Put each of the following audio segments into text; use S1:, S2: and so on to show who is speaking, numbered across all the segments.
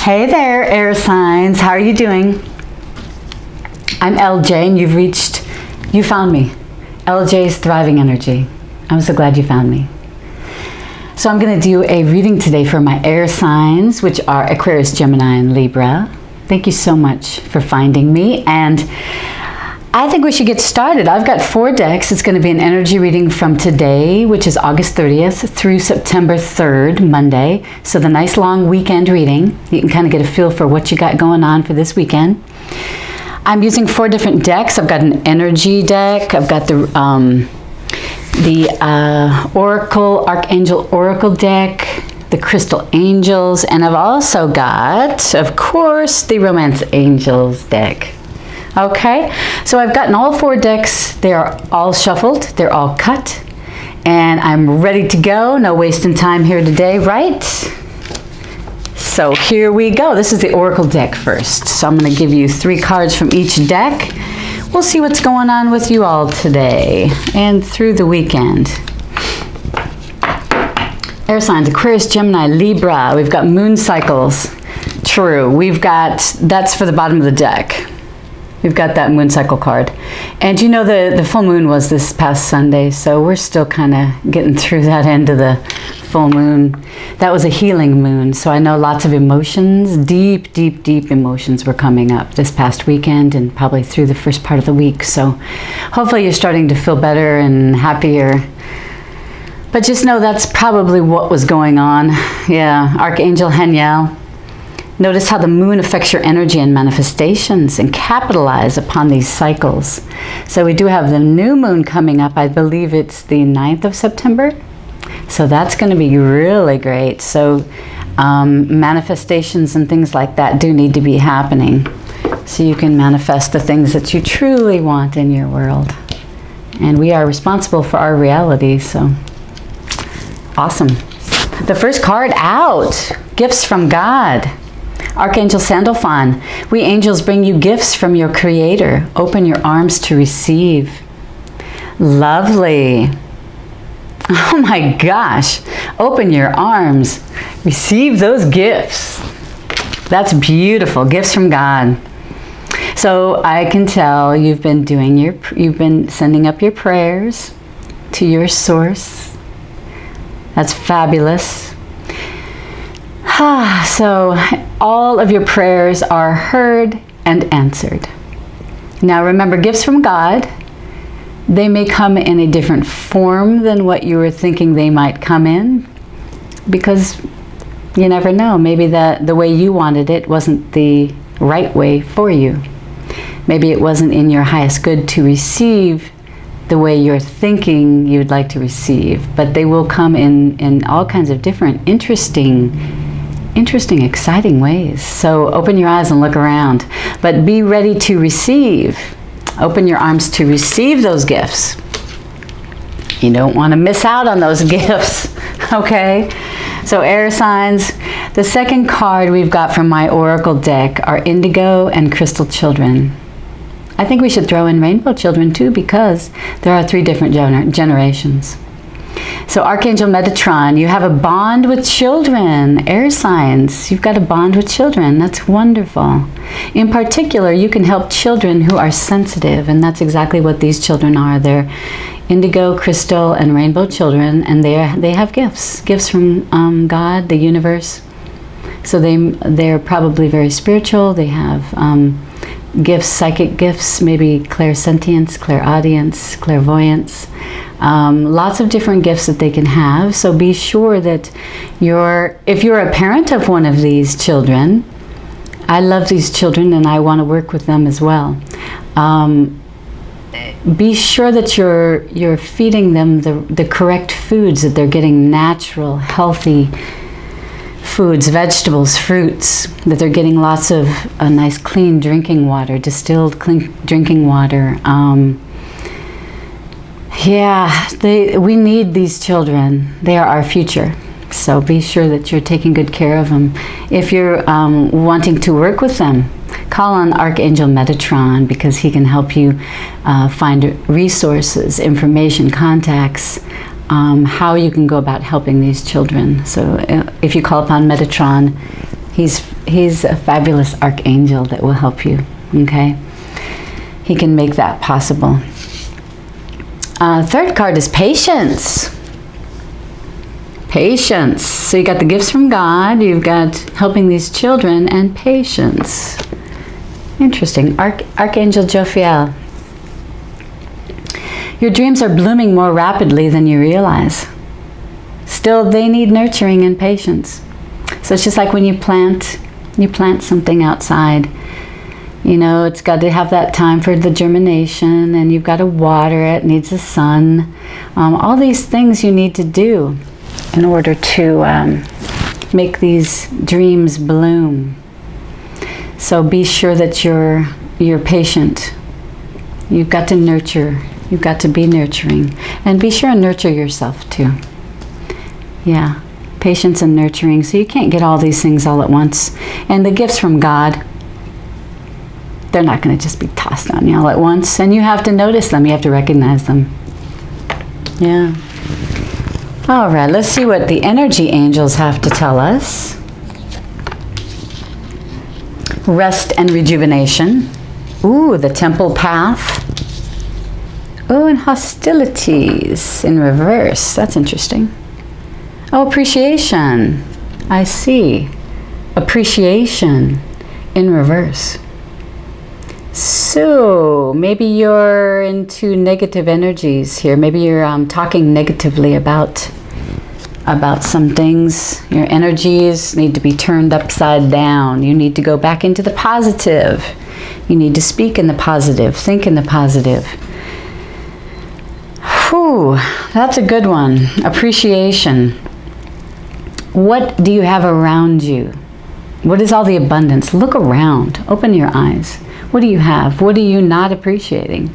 S1: Hey there, air signs. How are you doing? I'm LJ, and you found me. LJ's Thriving Energy. I'm so glad you found me. So I'm going to do a reading today for my air signs, which are Aquarius, Gemini, and Libra. Thank you so much for finding me. And I think we should get started. I've got 4 decks. It's going to be an energy reading from today, which is August 30th, through September 3rd, Monday. So the nice long weekend reading. You can kind of get a feel for what you got going on for this weekend. I'm using 4 different decks. I've got an energy deck. I've got the Oracle, Archangel Oracle deck, the Crystal Angels, and I've also got, of course, the Romance Angels deck. Okay, so I've gotten all 4 decks. They are all shuffled, they're all cut, and I'm ready to go. No wasting time here today, right? So here we go. This is the Oracle deck first. So I'm going to give you 3 cards from each deck. We'll see what's going on with you all today and through the weekend. Air signs, Aquarius, Gemini, Libra. We've got moon cycles. True. That's for the bottom of the deck. We've got that moon cycle card. And you know the full moon was this past Sunday, so we're still kind of getting through that end of the full moon. That was a healing moon, so I know lots of emotions, deep, deep, deep emotions were coming up this past weekend and probably through the first part of the week. So hopefully you're starting to feel better and happier. But just know that's probably what was going on. Yeah, Archangel Haniel. Notice how the moon affects your energy and manifestations, and capitalize upon these cycles. So we do have the new moon coming up. I believe it's the 9th of September. So that's going to be really great. So manifestations and things like that do need to be happening. So you can manifest the things that you truly want in your world. And we are responsible for our reality. So awesome. The first card out, gifts from God. Archangel Sandalphon, we angels bring you gifts from your Creator. Open your arms to receive. Lovely. Oh my gosh. Open your arms. Receive those gifts. That's beautiful. Gifts from God. So I can tell you've been sending up your prayers to your source. That's fabulous. So all of your prayers are heard and answered. Now remember, gifts from God, they may come in a different form than what you were thinking they might come in, because you never know. Maybe the way you wanted it wasn't the right way for you. Maybe it wasn't in your highest good to receive the way you're thinking you'd like to receive, but they will come in all kinds of different interesting, exciting ways. So open your eyes and look around, but be ready to receive. Open your arms to receive those gifts. You don't want to miss out on those gifts, okay? So air signs, the second card we've got from my Oracle deck are Indigo and Crystal Children. I think we should throw in Rainbow Children too, because there are 3 different generations. So Archangel Metatron, you have a bond with children. Air signs, you've got a bond with children. That's wonderful. In particular, you can help children who are sensitive, and that's exactly what these children are. They're indigo, crystal, and rainbow children, and they have gifts from God, the universe. So they're probably very spiritual. They have gifts, psychic gifts, maybe clairsentience, clairaudience, clairvoyance. Lots of different gifts that they can have. So be sure that if you're a parent of one of these children, I love these children and I want to work with them as well. Be sure that you're feeding them the correct foods, that they're getting natural, healthy foods, vegetables, fruits, that they're getting lots of nice clean drinking water, distilled clean drinking water. We need these children. They are our future. So be sure that you're taking good care of them. If you're wanting to work with them, call on Archangel Metatron, because he can help you find resources, information, contacts, how you can go about helping these children. So if you call upon Metatron, He's a fabulous archangel that will help you, okay? He can make that possible. Third card is patience. Patience. So you got the gifts from God, you've got helping these children, and patience. Interesting. Archangel Jophiel. Your dreams are blooming more rapidly than you realize. Still, they need nurturing and patience. So it's just like when you plant something outside. You know, it's got to have that time for the germination, and you've got to water it, needs the sun. All these things you need to do in order to make these dreams bloom. So be sure that you're patient. You've got to nurture. You've got to be nurturing. And be sure and nurture yourself too. Yeah, patience and nurturing. So you can't get all these things all at once. And the gifts from God, they're not going to just be tossed on you all at once. And you have to notice them. You have to recognize them. Yeah. All right, let's see what the energy angels have to tell us. Rest and rejuvenation. Ooh, the temple path. Oh, and hostilities in reverse. That's interesting. Oh, appreciation. I see. Appreciation in reverse. So maybe you're into negative energies here. Maybe you're talking negatively about some things. Your energies need to be turned upside down. You need to go back into the positive. You need to speak in the positive, think in the positive. Whew, that's a good one. Appreciation. What do you have around you? What is all the abundance? Look around. Open your eyes. What do you have? What are you not appreciating?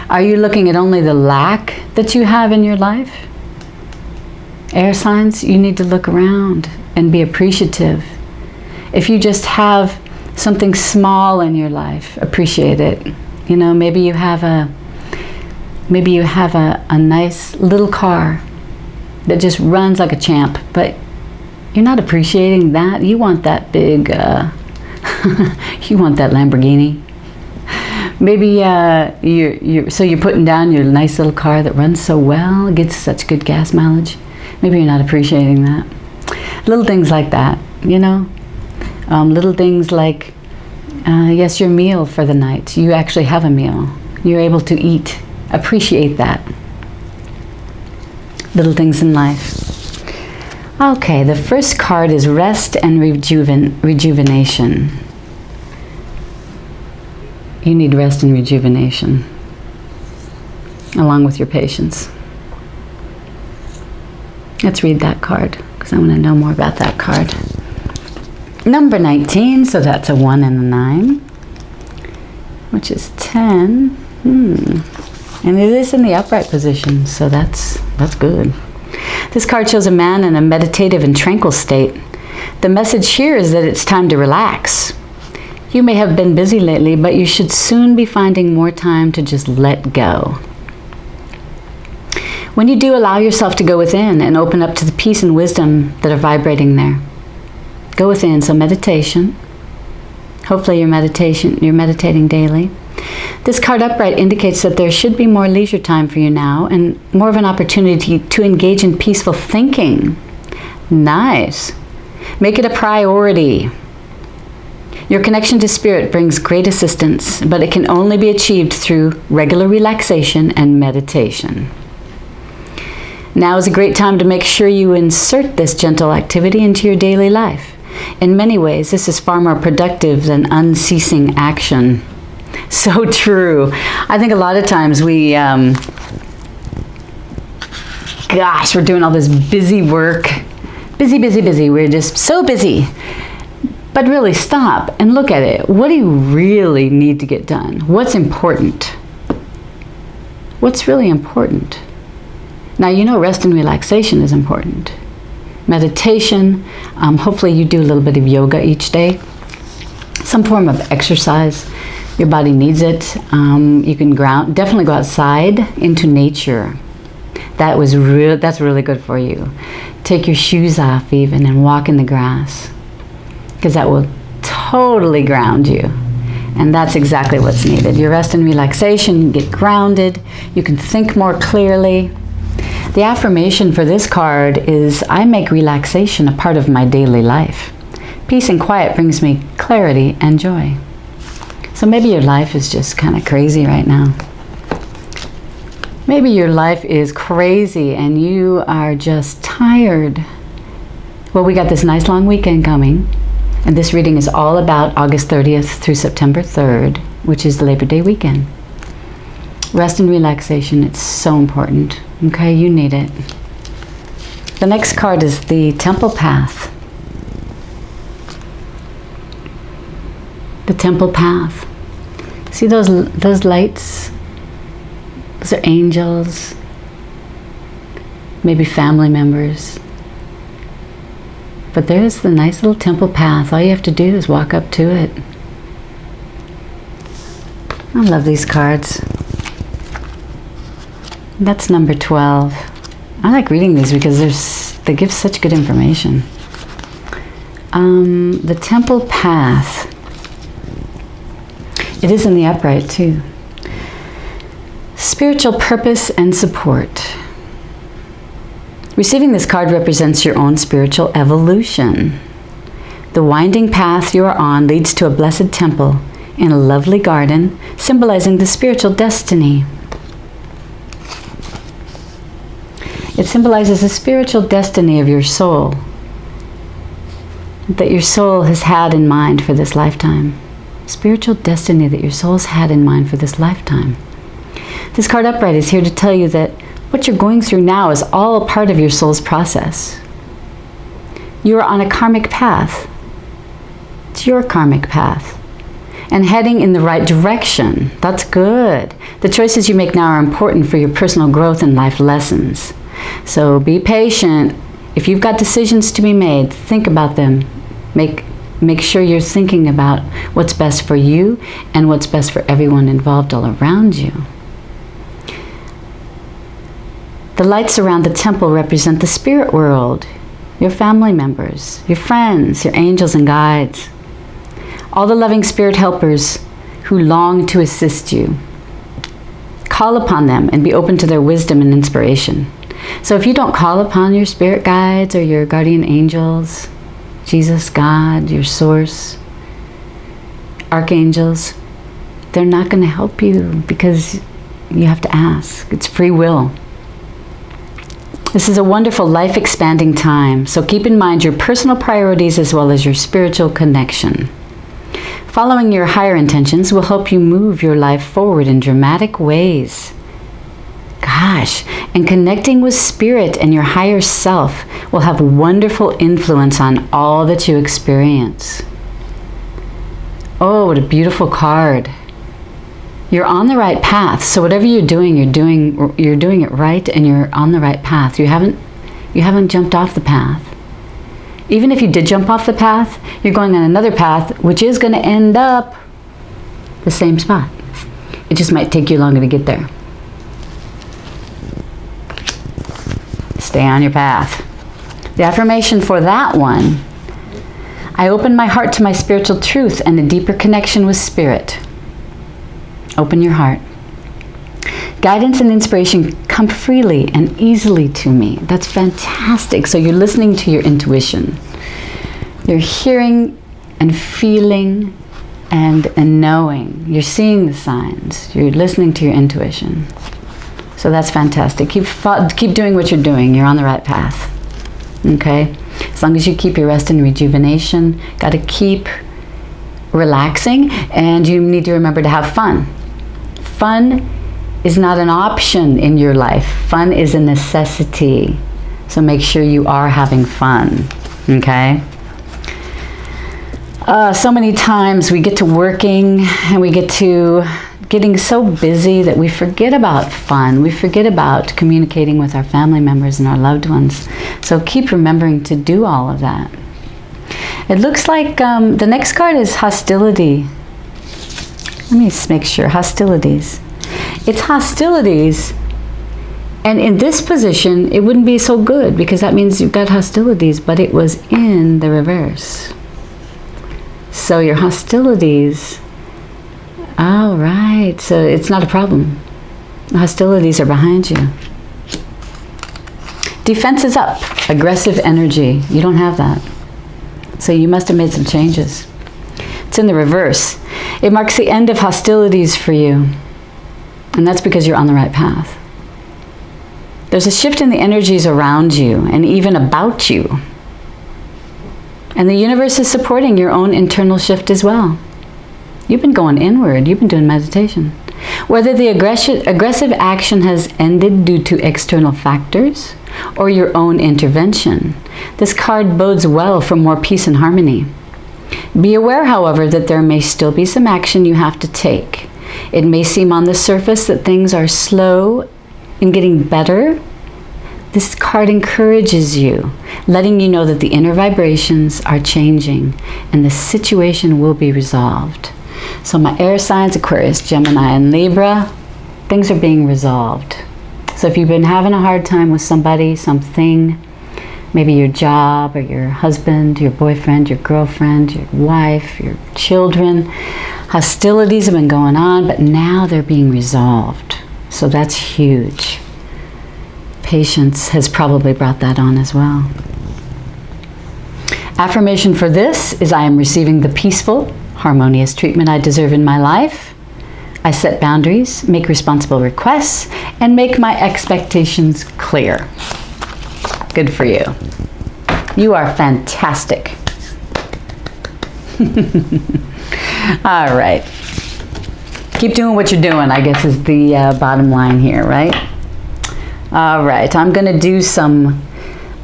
S1: Are you looking at only the lack that you have in your life? Air signs, you need to look around and be appreciative. If you just have something small in your life, appreciate it. You know, maybe you have a nice little car that just runs like a champ, but you're not appreciating that. You want that big, you want that Lamborghini. Maybe you're putting down your nice little car that runs so well, gets such good gas mileage. Maybe you're not appreciating that. Little things like that, you know. Little things like, yes, your meal for the night. You actually have a meal. You're able to eat. Appreciate that. Little things in life. Okay, the first card is rest and rejuvenation. You need rest and rejuvenation, along with your patience. Let's read that card, because I want to know more about that card. Number 19, so that's a 1 and a 9, which is 10. And it is in the upright position, so that's good. This card shows a man in a meditative and tranquil state. The message here is that it's time to relax. You may have been busy lately, but you should soon be finding more time to just let go. When you do, allow yourself to go within and open up to the peace and wisdom that are vibrating there. Go within, so meditation. Hopefully you're meditating daily. This card upright indicates that there should be more leisure time for you now and more of an opportunity to engage in peaceful thinking. Nice. Make it a priority. Your connection to spirit brings great assistance, but it can only be achieved through regular relaxation and meditation. Now is a great time to make sure you insert this gentle activity into your daily life. In many ways, this is far more productive than unceasing action. So true. I think a lot of times we're doing all this busy work. Busy. We're just so busy. But really stop and look at it. What do you really need to get done? What's important? What's really important? Now, you know rest and relaxation is important. Meditation, hopefully you do a little bit of yoga each day. Some form of exercise. Your body needs it. You can definitely go outside into nature. That's really good for you. Take your shoes off even and walk in the grass. because that will totally ground you. And that's exactly what's needed. Your rest and relaxation, you get grounded, you can think more clearly. The affirmation for this card is, I make relaxation a part of my daily life. Peace and quiet brings me clarity and joy. So maybe your life is just kind of crazy right now. Maybe your life is crazy and you are just tired. Well, we got this nice long weekend coming, and this reading is all about August 30th through September 3rd, which is the Labor Day weekend. Rest and relaxation, it's so important. Okay, you need it. The next card is the Temple Path. The Temple Path. See those lights? Those are angels. Maybe family members. But there's the nice little temple path. All you have to do is walk up to it. I love these cards. That's number 12. I like reading these because they give such good information. The temple path. It is in the upright too. Spiritual purpose and support. Receiving this card represents your own spiritual evolution. The winding path you are on leads to a blessed temple in a lovely garden, symbolizing the spiritual destiny. It symbolizes the spiritual destiny of your soul, that your soul has had in mind for this lifetime. Spiritual destiny that your soul's had in mind for this lifetime. This card upright is here to tell you that what you're going through now is all part of your soul's process. You are on a karmic path. It's your karmic path. And heading in the right direction. That's good. The choices you make now are important for your personal growth and life lessons. So be patient. If you've got decisions to be made, think about them. Make sure you're thinking about what's best for you and what's best for everyone involved all around you. The lights around the temple represent the spirit world, your family members, your friends, your angels and guides, all the loving spirit helpers who long to assist you. Call upon them and be open to their wisdom and inspiration. So if you don't call upon your spirit guides or your guardian angels, Jesus, God, your source, archangels, they're not going to help you because you have to ask. It's free will. This is a wonderful life-expanding time, so keep in mind your personal priorities as well as your spiritual connection. Following your higher intentions will help you move your life forward in dramatic ways. Gosh, and connecting with spirit and your higher self will have wonderful influence on all that you experience. Oh, what a beautiful card. You're on the right path. So whatever you're doing it right, and you're on the right path. You haven't jumped off the path. Even if you did jump off the path, you're going on another path, which is going to end up the same spot. It just might take you longer to get there. Stay on your path. The affirmation for that one: I open my heart to my spiritual truth and a deeper connection with spirit. Open your heart. Guidance and inspiration come freely and easily to me. That's fantastic. So you're listening to your intuition. You're hearing and feeling and knowing. You're seeing the signs. You're listening to your intuition. So that's fantastic. Keep doing what you're doing. You're on the right path. Okay? As long as you keep your rest and rejuvenation, got to keep relaxing, and you need to remember to have fun. Fun is not an option in your life. Fun is a necessity. So make sure you are having fun, okay? So many times we get to working and we get to getting so busy that we forget about fun. We forget about communicating with our family members and our loved ones. So keep remembering to do all of that. It looks like the next card is hostility. Let me just make sure. Hostilities. It's hostilities. And in this position, it wouldn't be so good because that means you've got hostilities, but it was in the reverse. So your hostilities, all right, so it's not a problem. The hostilities are behind you. Defense is up, aggressive energy. You don't have that. So you must have made some changes. It's in the reverse. It marks the end of hostilities for you. And that's because you're on the right path. There's a shift in the energies around you and even about you. And the universe is supporting your own internal shift as well. You've been going inward. You've been doing meditation. Whether the aggressive action has ended due to external factors or your own intervention, this card bodes well for more peace and harmony. Be aware, however, that there may still be some action you have to take. It may seem on the surface that things are slow in getting better. This card encourages you, letting you know that the inner vibrations are changing and the situation will be resolved. So my air signs, Aquarius, Gemini, and Libra, things are being resolved. So if you've been having a hard time with somebody, something, maybe your job or your husband, your boyfriend, your girlfriend, your wife, your children, hostilities have been going on, but now they're being resolved. So that's huge. Patience has probably brought that on as well. Affirmation for this is I am receiving the peaceful, harmonious treatment I deserve in my life. I set boundaries, make responsible requests, and make my expectations clear. Good for you. You are fantastic. All right. Keep doing what you're doing, I guess, is the bottom line here, right? All right. I'm going to do some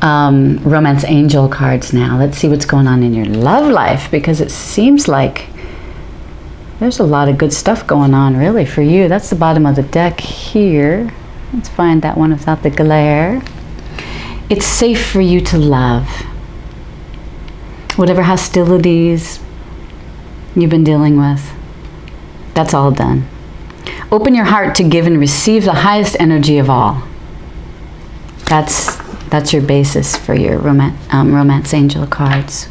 S1: romance angel cards now. Let's see what's going on in your love life, because it seems like there's a lot of good stuff going on, really, for you. That's the bottom of the deck here. Let's find that one without the glare. It's safe for you to love. Whatever hostilities you've been dealing with, that's all done. Open your heart to give and receive the highest energy of all. That's your basis for your romance angel cards.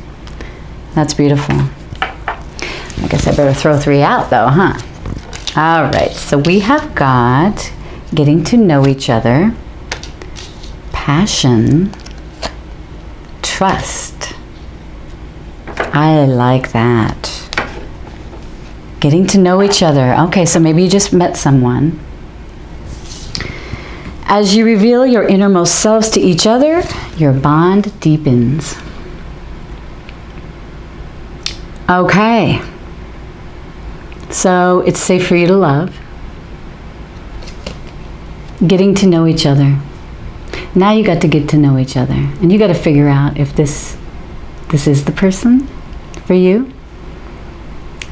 S1: That's beautiful. I guess I better throw 3 out though, huh? All right, so we have got getting to know each other, passion, trust. I like that. Getting to know each other. Okay, so maybe you just met someone. As you reveal your innermost selves to each other, your bond deepens. Okay. So it's safe for you to love. Getting to know each other. Now you got to get to know each other. And you got to figure out if this is the person for you.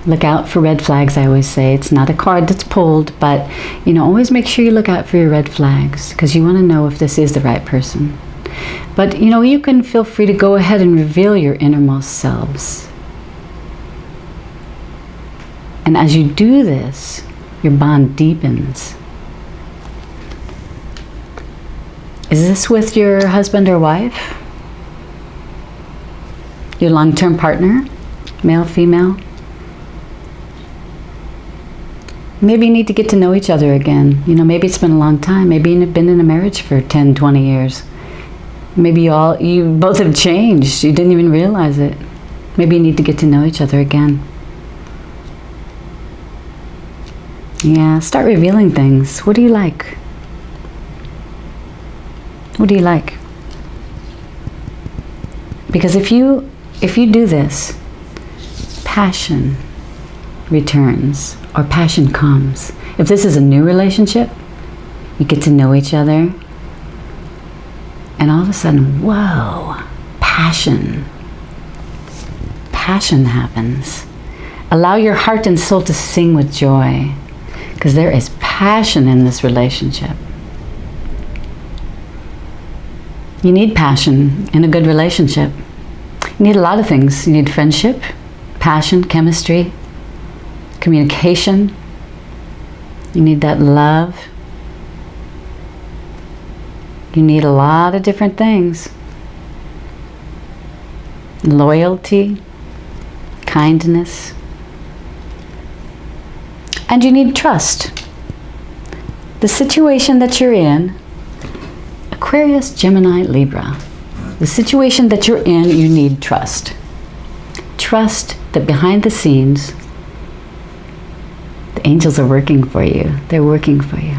S1: Look out for red flags, I always say. It's not a card that's pulled, but, always make sure you look out for your red flags, because you want to know if this is the right person. But, you can feel free to go ahead and reveal your innermost selves. And as you do this, your bond deepens. Is this with your husband or wife? Your long-term partner? Male, female? Maybe you need to get to know each other again. Maybe it's been a long time. Maybe you've been in a marriage for 10, 20 years. Maybe you both have changed. You didn't even realize it. Maybe you need to get to know each other again. Yeah, start revealing things. What do you like? What do you like? Because if you do this, passion returns, or passion comes. If this is a new relationship, you get to know each other, and all of a sudden, whoa, passion happens. Allow your heart and soul to sing with joy, because there is passion in this relationship. You need passion in a good relationship. You need a lot of things. You need friendship, passion, chemistry, communication. You need that love. You need a lot of different things. Loyalty, kindness. And you need trust. The situation that you're in, Aquarius, Gemini, Libra, the situation that you're in, you need trust. Trust that behind the scenes, the angels are working for you. They're working for you.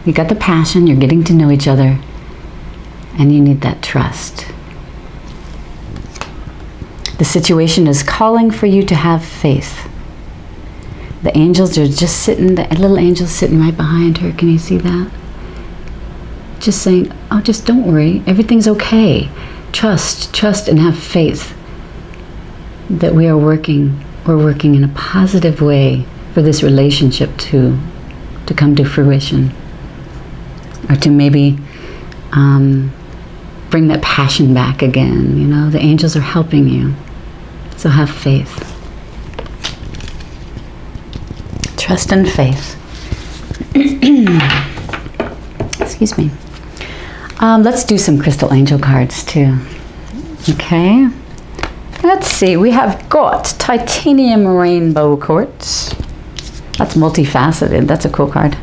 S1: You got the passion, you're getting to know each other, and you need that trust. The situation is calling for you to have faith. The angels are just sitting, the little angel's sitting right behind her. Can you see that? Just saying, oh, just don't worry. Everything's okay. Trust and have faith that we're working in a positive way for this relationship to come to fruition. Or to maybe bring that passion back again. You know, the angels are helping you. So have faith. Trust and faith. Excuse me. Let's do some crystal angel cards too. Okay. Let's see. We have got titanium rainbow quartz. That's multifaceted. That's a cool card.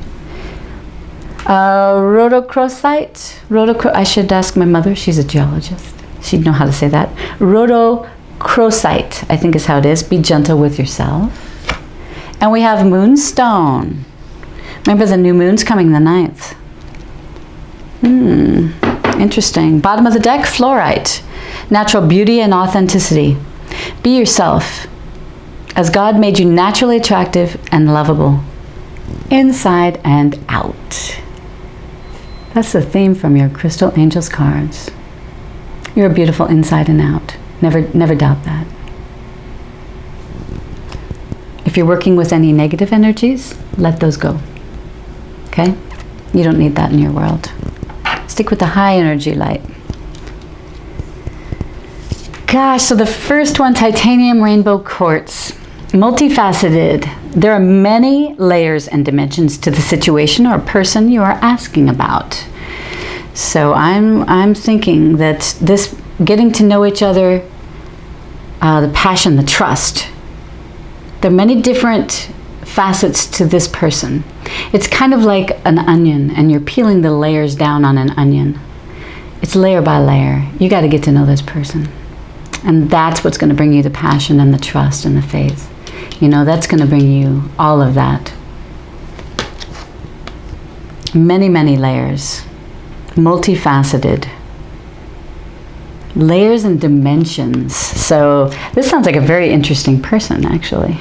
S1: Rhodochrosite. I should ask my mother. She's a geologist. She'd know how to say that. Rhodochrosite, I think is how it is. Be gentle with yourself. And we have moonstone. Remember, the new moon's coming the 9th. Interesting. Bottom of the deck, fluorite. Natural beauty and authenticity. Be yourself, as God made you naturally attractive and lovable, inside and out. That's the theme from your Crystal Angels cards. You're beautiful inside and out. Never doubt that. If you're working with any negative energies, let those go. Okay? You don't need that in your world. Stick with the high energy light. Gosh, so the first one, titanium rainbow quartz. Multifaceted. There are many layers and dimensions to the situation or person you are asking about. So I'm thinking that this getting to know each other, the passion, the trust, there are many different facets to this person. It's kind of like an onion, and you're peeling the layers down on an onion. It's layer by layer. You got to get to know this person. And that's what's going to bring you the passion and the trust and the faith. You know, that's going to bring you all of that. Many, many layers. Multifaceted. Layers and dimensions. So this sounds like a very interesting person, actually.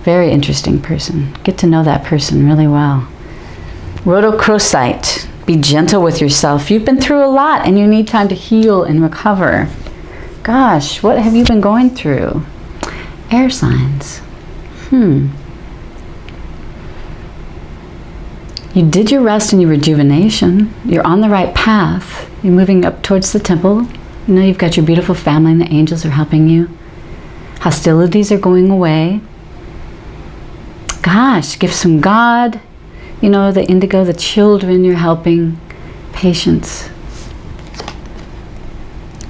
S1: Very interesting person. Get to know that person really well. Rhodochrosite. Be gentle with yourself. You've been through a lot and you need time to heal and recover. Gosh, what have you been going through? Air signs. You did your rest and your rejuvenation. You're on the right path. You're moving up towards the temple. You know, you've got your beautiful family and the angels are helping you. Hostilities are going away. Gosh, gifts from God. You know, the indigo, the children you're helping. Patience.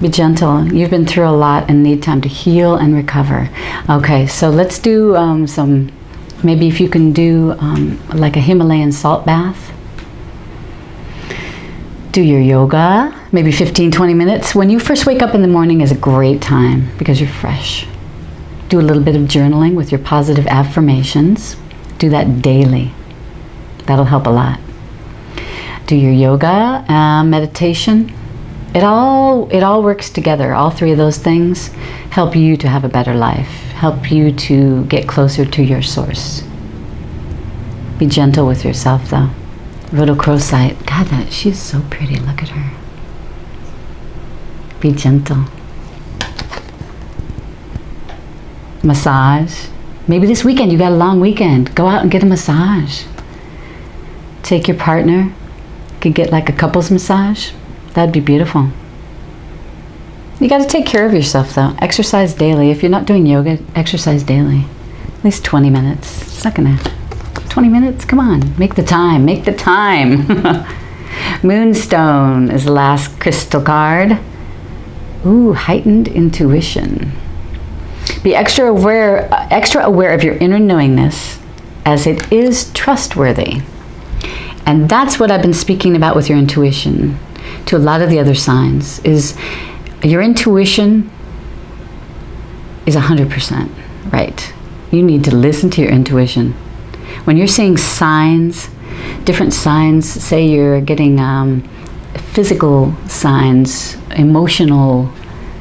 S1: Be gentle. You've been through a lot and need time to heal and recover. Okay, so let's do some, maybe if you can do like a Himalayan salt bath. Do your yoga, maybe 15-20 minutes. When you first wake up in the morning is a great time because you're fresh. Do a little bit of journaling with your positive affirmations. Do that daily. That'll help a lot. Do your yoga, meditation. It all works together. All three of those things help you to have a better life. Help you to get closer to your source. Be gentle with yourself, though. Rhodochrosite. God, she's so pretty. Look at her. Be gentle. Massage. Maybe this weekend, you got a long weekend. Go out and get a massage. Take your partner. You could get like a couples massage. That'd be beautiful. You got to take care of yourself, though. Exercise daily. If you're not doing yoga, exercise daily. At least 20 minutes. It's not gonna... 20 minutes? Come on. Make the time. Make the time. Moonstone is the last crystal card. Ooh, heightened intuition. Be extra aware of your inner knowingness, as it is trustworthy. And that's what I've been speaking about with your intuition to a lot of the other signs, is your intuition is 100% right. You need to listen to your intuition. When you're seeing signs, different signs, say you're getting physical signs, emotional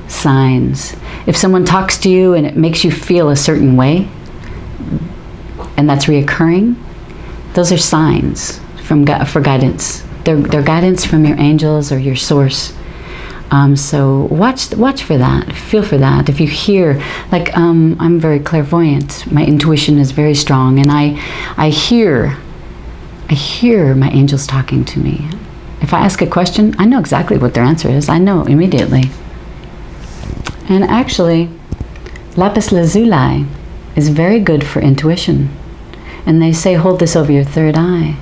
S1: signs. If someone talks to you and it makes you feel a certain way, and that's reoccurring, those are signs for guidance. They're guidance from your angels or your source. So watch for that. Feel for that. If you hear, like I'm very clairvoyant. My intuition is very strong, and I hear my angels talking to me. If I ask a question, I know exactly what their answer is. I know immediately. And actually, lapis lazuli is very good for intuition. And they say hold this over your third eye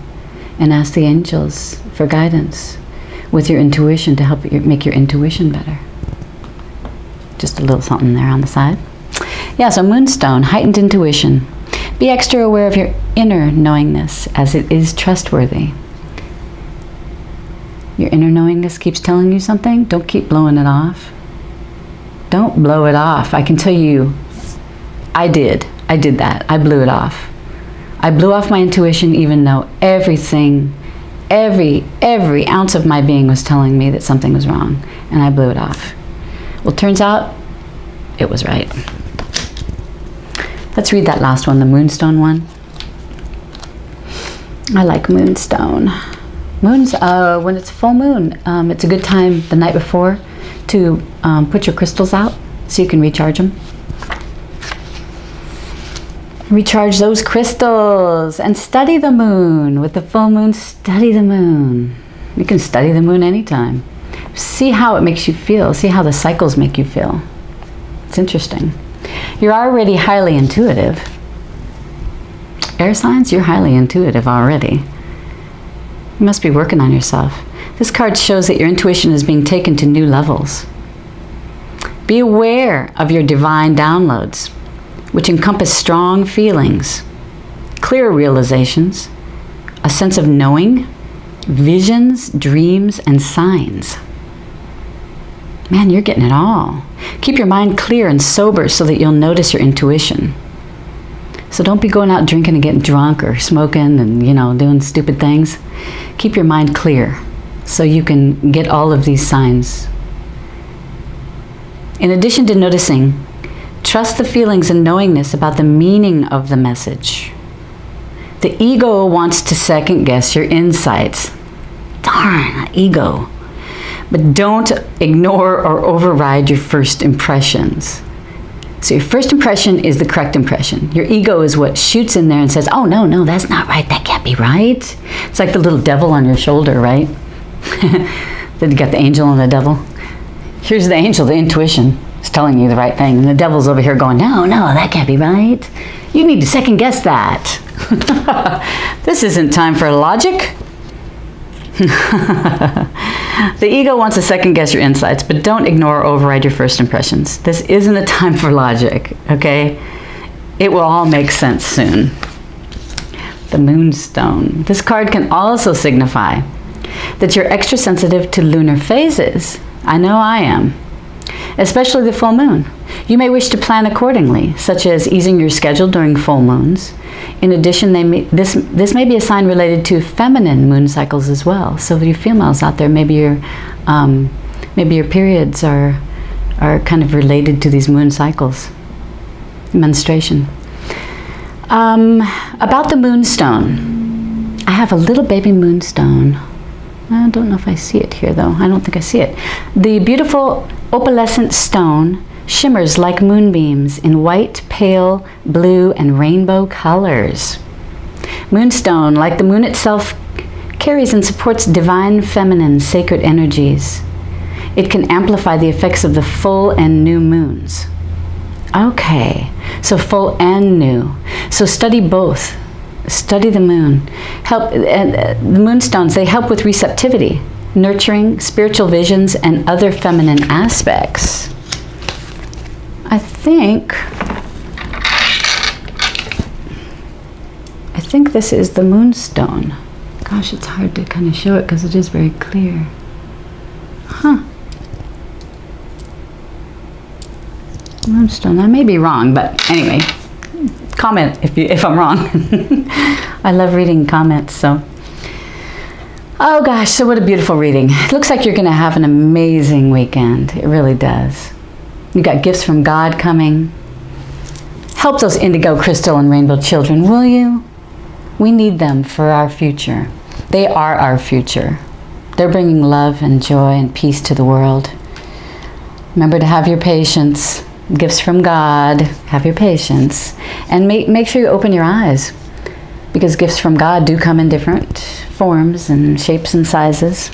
S1: and ask the angels for guidance with your intuition to help make your intuition better. Just a little something there on the side. Yeah, so moonstone, heightened intuition. Be extra aware of your inner knowingness, as it is trustworthy. Your inner knowingness keeps telling you something, don't keep blowing it off. Don't blow it off. I can tell you, I did that. I blew it off. I blew off my intuition even though everything, every ounce of my being was telling me that something was wrong, and I blew it off. Well, turns out it was right. Let's read that last one, the moonstone one. I like moonstone. Moons, when it's full moon, it's a good time the night before to put your crystals out so you can recharge them. Recharge those crystals and study the moon. With the full moon, study the moon. You can study the moon anytime. See how it makes you feel. See how the cycles make you feel. It's interesting. You're already highly intuitive. Air signs, you're highly intuitive already. You must be working on yourself. This card shows that your intuition is being taken to new levels. Be aware of your divine downloads, which encompass strong feelings, clear realizations, a sense of knowing, visions, dreams, and signs. Man, you're getting it all. Keep your mind clear and sober so that you'll notice your intuition. So don't be going out drinking and getting drunk or smoking and, doing stupid things. Keep your mind clear so you can get all of these signs. In addition to noticing, trust the feelings and knowingness about the meaning of the message. The ego wants to second guess your insights. Darn, ego. But don't ignore or override your first impressions. So your first impression is the correct impression. Your ego is what shoots in there and says, oh, no, that's not right. That can't be right. It's like the little devil on your shoulder, right? Then you got the angel and the devil. Here's the angel, the intuition, is telling you the right thing. And the devil's over here going, no, that can't be right. You need to second guess that. This isn't time for logic. The ego wants to second guess your insights, but don't ignore or override your first impressions. This isn't a time for logic, okay? It will all make sense soon. The moonstone. This card can also signify that you're extra sensitive to lunar phases. I know I am, especially the full moon. You may wish to plan accordingly, such as easing your schedule during full moons. In addition, this may be a sign related to feminine moon cycles as well. So for you females out there, maybe your periods are kind of related to these moon cycles, menstruation. About the moonstone, I have a little baby moonstone. I don't know if I see it here though. I don't think I see it. The beautiful opalescent stone shimmers like moonbeams in white, pale, blue, and rainbow colors. Moonstone, like the moon itself, carries and supports divine feminine sacred energies. It can amplify the effects of the full and new moons. Okay, so full and new. So study both. Study the moon. The moonstones, they help with receptivity, nurturing, spiritual visions, and other feminine aspects. I think this is the moonstone. Gosh, it's hard to kind of show it because it is very clear. Huh. Moonstone. I may be wrong, but anyway, comment if I'm wrong. I love reading comments, so. Oh gosh, so what a beautiful reading. It looks like you're going to have an amazing weekend. It really does. You got gifts from God coming. Help those indigo, crystal, and rainbow children, will you? We need them for our future. They are our future. They're bringing love and joy and peace to the world. Remember to have your patience. Gifts from God. Have your patience. And make sure you open your eyes. Because gifts from God do come in different forms and shapes and sizes.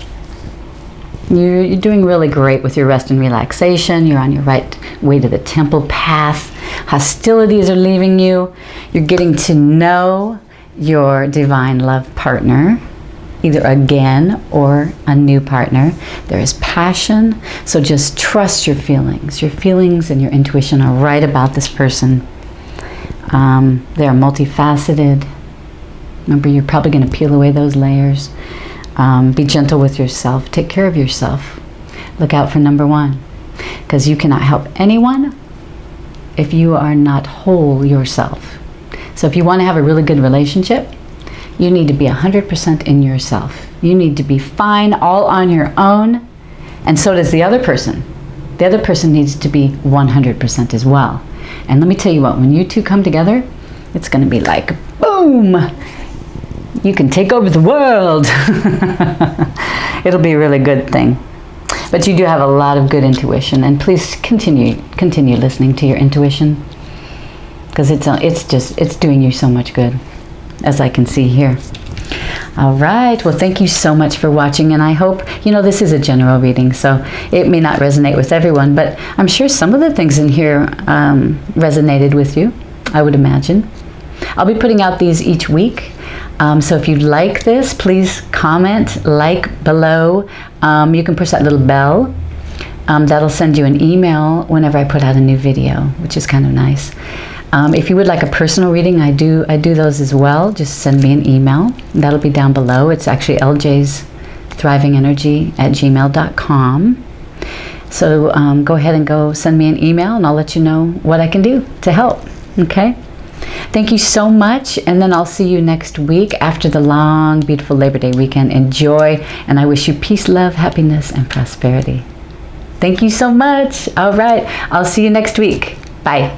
S1: You're doing really great with your rest and relaxation. You're on your right way to the temple path. Hostilities are leaving you. You're getting to know your divine love partner, either again or a new partner. There is passion, so just trust your feelings. Your feelings and your intuition are right about this person. They are multifaceted. Remember, you're probably going to peel away those layers. Be gentle with yourself. Take care of yourself. Look out for number 1, because you cannot help anyone if you are not whole yourself. So if you want to have a really good relationship, you need to be 100% in yourself. You need to be fine all on your own, and so does the other person. The other person needs to be 100% as well. And let me tell you what, when you two come together, it's going to be like, boom! You can take over the world. It'll be a really good thing. But you do have a lot of good intuition, and please continue listening to your intuition, because it's doing you so much good, as I can see here. All right, well, thank you so much for watching, and I hope, this is a general reading, so it may not resonate with everyone, but I'm sure some of the things in here resonated with you, I would imagine. I'll be putting out these each week, so if you like this, please comment, like below. You can push that little bell. That'll send you an email whenever I put out a new video, which is kind of nice. If you would like a personal reading, I do those as well. Just send me an email. That'll be down below. It's actually ljsthriving@gmail.com. So go ahead and go send me an email, and I'll let you know what I can do to help. Okay? Thank you so much, and then I'll see you next week after the long, beautiful Labor Day weekend. Enjoy, and I wish you peace, love, happiness, and prosperity. Thank you so much. All right, I'll see you next week. Bye.